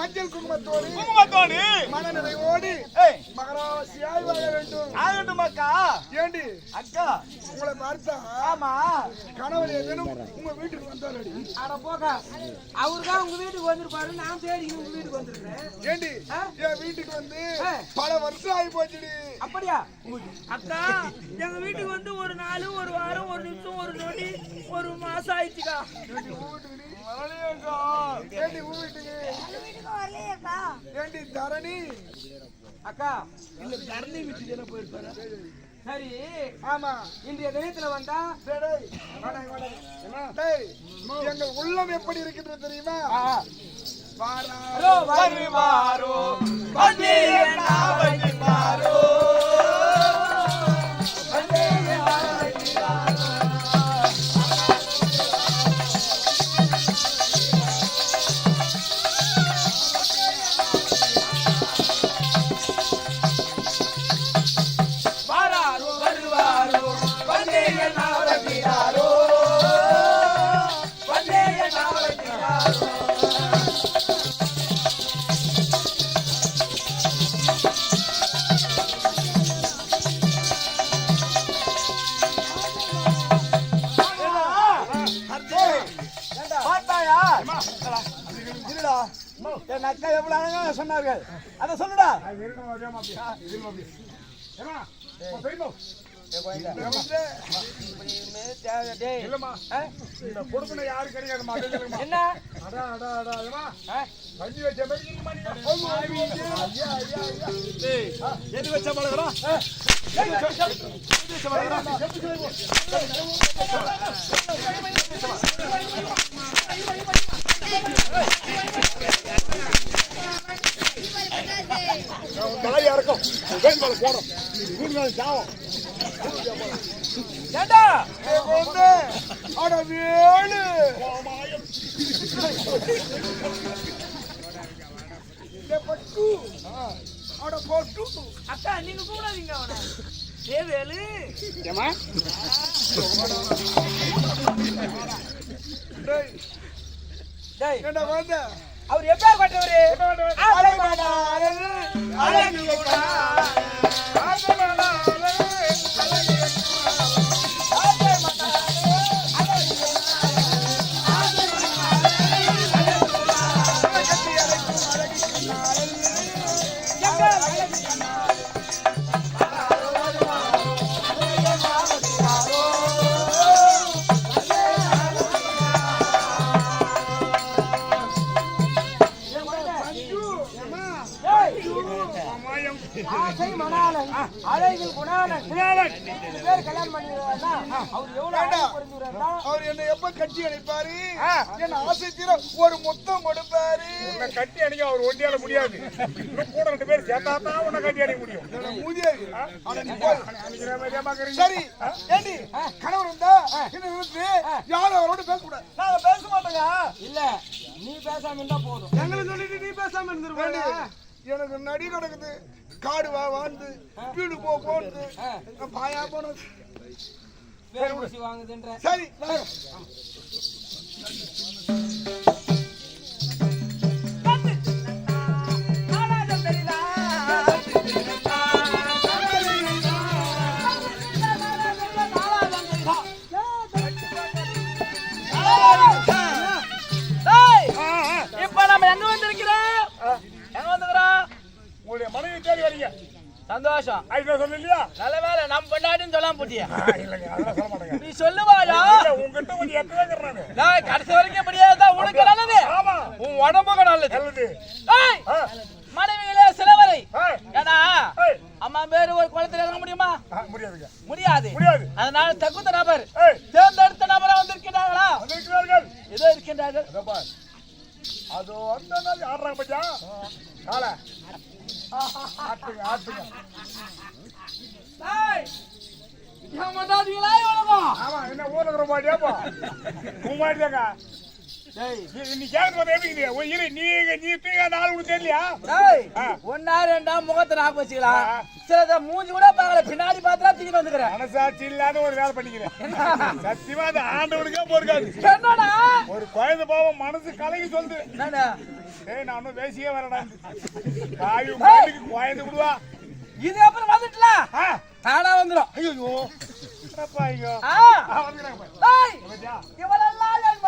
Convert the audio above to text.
மஞ்சள் குங்குமத்தோடு மனநிறைவோடு மகராசியாய் வாழ வேண்டும் அக்கா. ஏண்டி அக்கா உங்களை பார்த்தா ஆமா கணவர் ஏதேனும் உங்க வீட்டுக்கு வந்தாரடி? அட போக அவருதான் உங்க வீட்டுக்கு வந்திருப்பாரு, நான் தேடி உங்க வீட்டுக்கு வந்திருக்கேன். ஏண்டி என் வீட்டுக்கு வந்து பல வருஷம் ஆகி போச்சுடி. அப்படியா அக்கா? எங்க வீட்டுக்கு வந்து ஒரு நாள், ஒரு வாரம், ஒரு நிமிஷம், ஒரு நொடி, ஒரு மாசம் ஆயிடுச்சுக்கா. ஏண்டி தரணி அக்கா இல்ல தரணி வீட்டுக்கு போயிருப்பாரு. சரி ஆமா இன்றைய தினத்துல வந்தா எங்கள் உள்ளம் எப்படி இருக்கின்றது தெரியுமா? என் அக்கா எவ்வளவு அழகா சொன்னார்கள், அத சொல்லுடா. யாரு கிடையாது என்ன எது வச்ச பழகிறோம் தலையா இருக்கும் போடும் சாவம் ஏண்டா அட வேலு பட்டு அட பட்டு அக்கா நீங்க கூடாதீங்க அவன. ஏ வேலு ஏமா டேய் என்ன வந்த அவர் எப்ப பட்டவரு? அவர் என்ன எப்ப கட்டி அணைப்பாரு? என்ன ஆசை தீர ஒரு முத்தம் கொடுப்பாரு. உன்னை கட்டி அணைக்க அவர் ஒண்டியால முடியாது. கூட 2 பேர் சேர்த்தாதான் உன்னை கட்டி அணைக்க முடியும். முடியாது. சரி ஏண்டி கணவர் இருந்தா யாரும் அவரோட பேசக்கூடாது. நாங்க பேச மாட்டோங்க. இல்ல நீ பேசாம இருந்தா போதும். எங்களை சொல்லிட்டு நீ பேசாம இருந்துருவாங்க. எனக்கு நடி நடக்குது, காடு வாழ்ந்து வீடு போகுது, பாயா போனது வாங்குதுன்ற. சரி இப்ப நம்ம எங்க வந்திருக்கிறோம்? உங்களுடைய மனைவி தேடி வரீங்க. சந்தோஷம். சொல்ல இல்லையா? நல்ல வேலை நம்ம பொண்டாட்டின்னு சொல்லாம போட்டியா? சொல்ல மாட்டேங்க. நீ சொல்லுவாயா? உங்ககிட்ட கொஞ்சம் எத்தனை நான் கடைசி வரைக்கும் முடியாதான் உனக்கு நல்லது. ஆமா உன் உடம்புக்கு நல்லது. மனைவிகளே சிலவரை ஏன்னா அம்மா பேரு ஒரு குளத்துல இறங்க முடியுமா? முடியாது. அதனால தகுந்த நபர் தேர்ந்தெடுத்த நபரா வந்திருக்கிறார்களா? ஏதோ இருக்கின்றார்கள். அதோ அந்த நாள் ஆடுறாங்க பச்சா கால ஆட்டுங்க ஆட்டுங்க. ஏமாட்டாதீங்களா இவனுக்கும்? ஆமா என்ன ஊர்ல இருக்கிற மாட்டியாப்பா குமாரிதாங்க நீ கேட்கறது எப்படி இரு நீ தூங்க நாள் உனக்கு தெரியலையா ஒன்னா ரெண்டா முகத்தை நாக்கு வச்சுக்கலாம் சில மூஞ்சி கூட பார்க்கல பின்னாடி பார்த்தா தூக்கிட்டு வந்துக்கிறேன் மனசாட்சி இல்லாத ஒரு வேலை பண்ணிக்கிறேன் சத்தியமா அந்த ஆண்டவனுக்கே பொறுக்காது என்னடா ஒரு குழந்தை பாவம் மனசு கலங்கி சொல்லுது என்னடா ஏய் நான் ஒன்னும் பேசியே வரடா காவி உங்களுக்கு குழந்தை விடுவா இது அப்புறம் வந்துட்டல தானா வந்துடும் ஐயோ அப்பா ஐயோ இவரெல்லாம்